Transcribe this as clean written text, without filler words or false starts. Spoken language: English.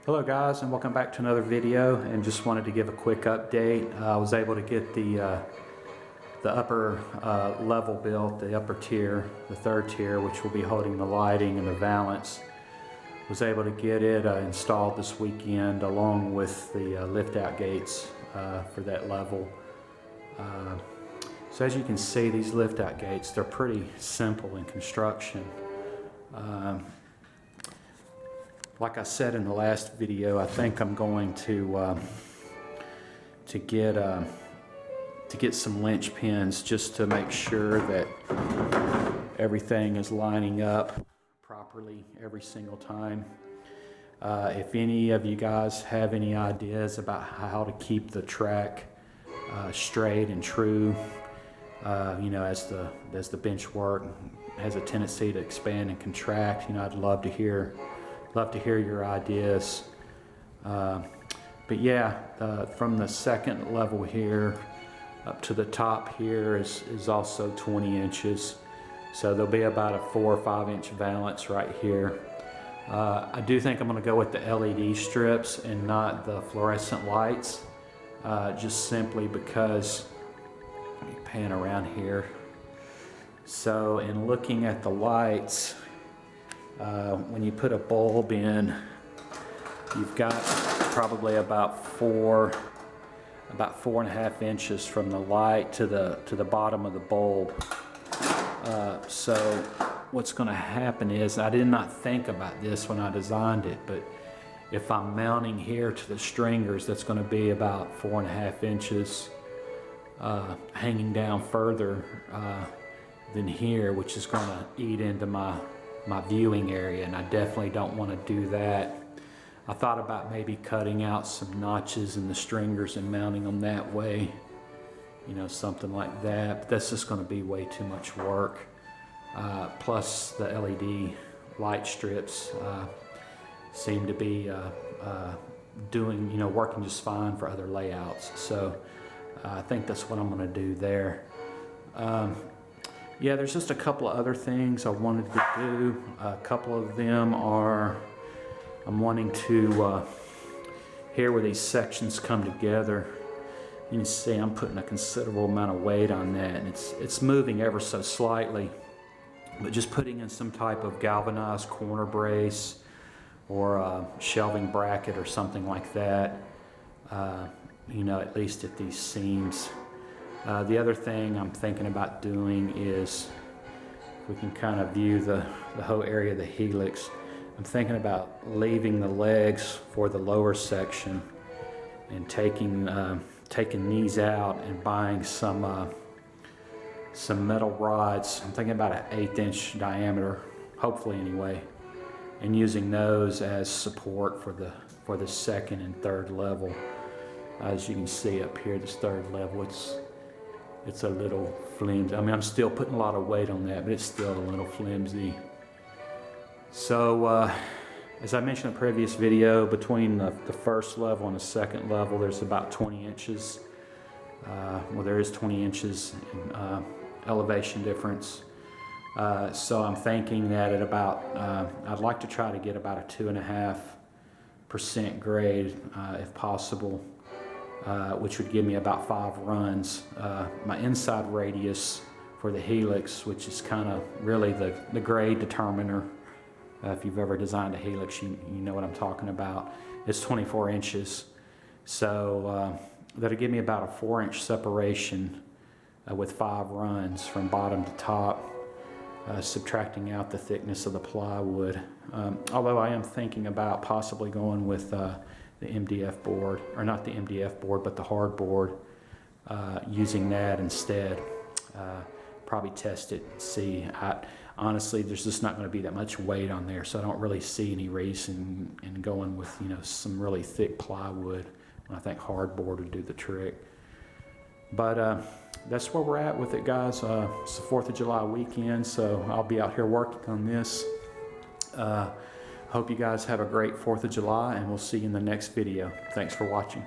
Hello guys, and welcome back to another video, and just wanted to give a quick update. I was able to get the upper level built, the upper tier, the third tier, which will be holding the lighting and the valance. Was able to get it installed this weekend along with the lift out gates for that level. So as you can see, these lift out gates, they're pretty simple in construction. Like I said in the last video, I think I'm going to get some linch pins just to make sure that everything is lining up properly every single time. If any of you guys have any ideas about how to keep the track straight and true, you know, as the benchwork has a tendency to expand and contract, you know, I'd love to hear your ideas. But yeah, from the second level here up to the top here is also 20 inches. So there'll be about a 4 or 5 inch valance right here. I do think I'm going to go with the LED strips and not the fluorescent lights, just simply because, let me pan around here. So in looking at the lights, when you put a bulb in, you've got probably about 4.5 inches from the light to the bottom of the bulb. So what's going to happen is, I did not think about this when I designed it, but if I'm mounting here to the stringers, that's going to be about 4.5 inches hanging down further than here, which is going to eat into my viewing area, and I definitely don't want to do that. I thought about maybe cutting out some notches in the stringers and mounting them that way, you know, something like that, but that's just going to be way too much work. Plus the LED light strips seem to be working just fine for other layouts, so I think that's what I'm going to do there. Yeah, there's just a couple of other things I wanted to do. A couple of them are, I'm wanting to, here where these sections come together, you can see I'm putting a considerable amount of weight on that, and it's moving ever so slightly, but just putting in some type of galvanized corner brace or a shelving bracket or something like that, you know, at least at these seams. The other thing I'm thinking about doing is, we can kind of view the whole area of the helix. I'm thinking about leaving the legs for the lower section and taking these out and buying some metal rods. I'm thinking about an 1/8 inch diameter, hopefully anyway, and using those as support for the second and third level. As you can see up here, this third level, it's a little flimsy. I mean, I'm still putting a lot of weight on that, but it's still a little flimsy. So, as I mentioned in a previous video, between the first level and the second level, there's about 20 inches. Well, there is 20 inches in elevation difference. So I'm thinking that at about, I'd like to try to get about a 2.5% grade, if possible. Which would give me about 5 runs. My inside radius for the helix, which is kind of really the grade determiner, if you've ever designed a helix, you know what I'm talking about, is 24 inches. So that'll give me about a 4 inch separation with 5 runs from bottom to top, subtracting out the thickness of the plywood. Although I am thinking about possibly going with the MDF board, or not the MDF board, but the hard board, using that instead. Probably test it and see. Honestly, there's just not going to be that much weight on there, so I don't really see any reason in going with, you know, some really thick plywood. I think hard board would do the trick. But that's where we're at with it, guys. It's the 4th of July weekend, so I'll be out here working on this. Hope you guys have a great 4th of July, and we'll see you in the next video. Thanks for watching.